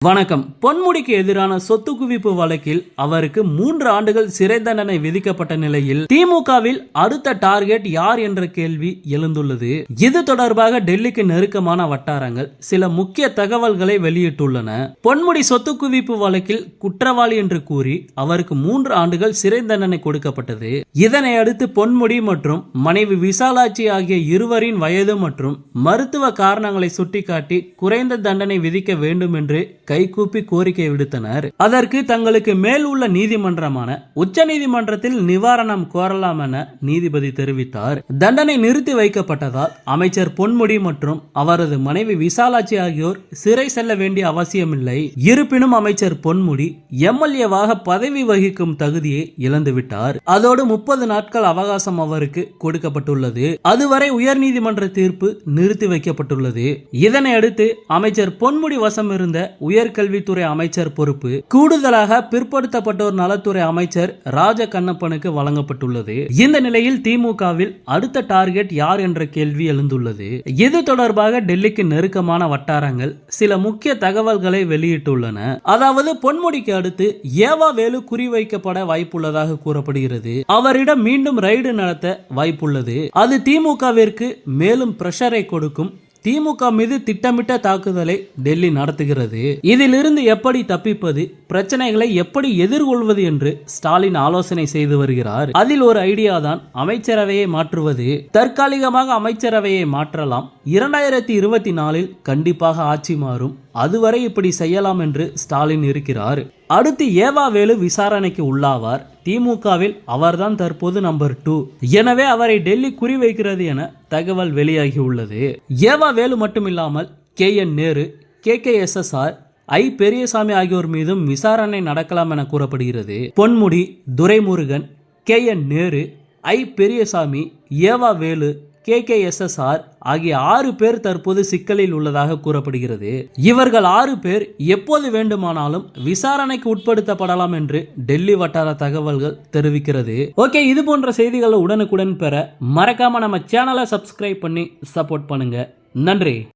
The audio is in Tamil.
வணக்கம். பொன்முடிக்கு எதிரான சொத்து குவிப்பு வழக்கில் அவருக்கு 3 ஆண்டுகள் சிறை தண்டனை விதிக்கப்பட்ட நிலையில் திமுகவில் அடுத்த டார்கெட் யார் என்ற கேள்வி எழுந்துள்ளது. இது தொடர்பாக டெல்லிக்கு நெருக்கமான வட்டாரங்கள் சில முக்கிய தகவல்களை வெளியிட்டுள்ளன. பொன்முடி சொத்து குவிப்பு வழக்கில் குற்றவாளி என்று கூறி அவருக்கு 3 ஆண்டுகள் சிறை தண்டனை கொடுக்கப்பட்டது. இதனை அடுத்து பொன்முடி மற்றும் மனைவி விசாலாட்சி ஆகிய இருவரின் வயது மற்றும் மருத்துவ காரணங்களை சுட்டிக்காட்டி குறைந்த தண்டனை விதிக்க வேண்டும் என்று கைகூப்பி கோரிக்கை விடுத்தனர். அதற்கு தங்களுக்கு மேல் உள்ள நீதிமன்றமான உச்ச நீதிமன்றத்தில் நிவாரணம் கோரலாம் என நீதிபதி தெரிவித்தார். தண்டனை நிறுத்தி வைக்கப்பட்டதால் அமைச்சர் பொன்முடி மற்றும் அவரது மனைவி விசாலாட்சி ஆகியோர் சிறை செல்ல வேண்டிய அவசியமில்லை. இருப்பினும் அமைச்சர் பொன்முடி எம்எல்ஏவாக பதவி வகிக்கும் தகுதியை இழந்துவிட்டார். அதோடு 30 நாட்கள் அவகாசம் அவருக்கு கொடுக்கப்பட்டுள்ளது. அதுவரை உயர்நீதிமன்ற தீர்ப்பு நிறுத்தி வைக்கப்பட்டுள்ளது. இதனை அடுத்து அமைச்சர் பொன்முடி வசம் இருந்த உயர்கல்வித்துறை அமைச்சர் பொறுப்பு கூடுதலாக பிற்படுத்தப்பட்டோர் நலத்துறை அமைச்சர் ராஜ கண்ணப்பனுக்கு வழங்கப்பட்டுள்ளது. இந்த நிலையில் திமுகவில் அடுத்த டார்கெட் யார் என்ற கேள்வி எழுந்துள்ளது. இது தொடர்பாக டெல்லிக்கு நெருக்கமான வட்டாரங்கள் சில முக்கிய தகவல்களை வெளியிட்டுள்ளன. அதாவது பொன்முடிக்கு அடுத்து ஏவா வேலு குறிவைக்கப்பட வாய்ப்புள்ளதாக கூறப்படுகிறது. அவரிடம் மீண்டும் ரைடு நடத்த வாய்ப்புள்ளது. அது திமுகவிற்கு மேலும் பிரஷரை கொடுக்கும். திமுக மீது திட்டமிட்ட தாக்குதலை டெல்லி நடத்துகிறது. இதிலிருந்து எப்படி தப்பிப்பது, பிரச்சனைகளை எப்படி எதிர்கொள்வது என்று ஸ்டாலின் ஆலோசனை செய்து வருகிறார். அதில் ஒரு ஐடியா தான் அமைச்சரவையை மாற்றுவது. தற்காலிகமாக அமைச்சரவையை மாற்றலாம். 2024 கண்டிப்பாக ஆட்சி மாறும். அதுவரை இப்படி செய்யலாம் என்று ஸ்டாலின் இருக்கிறார். அடுத்து ஏவா வேலு விசாரணைக்கு உள்ளாவார். திமுகவில் அவர்தான் தற்போது நம்பர் 2. எனவே அவரை டெல்லி குறிவைக்கிறது என தகவல் வெளியாகி உள்ளது. ஏவா வேலு மட்டுமில்லாமல் KN நேரு, KKSSR, ஐ பெரியசாமி ஆகியோர் மீதும் விசாரணை நடக்கலாம் என கூறப்படுகிறது. பொன்முடி, துரைமுருகன், KN நேரு, ஐ பெரியசாமி, ஏவா வேலு, KKSSR ஆகிய 6 பேர் தற்போது சிக்கலில் உள்ளதாக கூறப்படுகிறது. இவர்கள் 6 பேர் எப்போது வேண்டுமானாலும் விசாரணைக்கு உட்படுத்தப்படலாம் என்று டெல்லி வட்டார தகவல்கள் தெரிவிக்கிறது. ஓகே, இது போன்ற செய்திகளை உடனுக்குடன் பெற மறக்காம நம்ம சேனலை சப்ஸ்கிரைப் பண்ணி சப்போர்ட் பண்ணுங்க. நன்றி.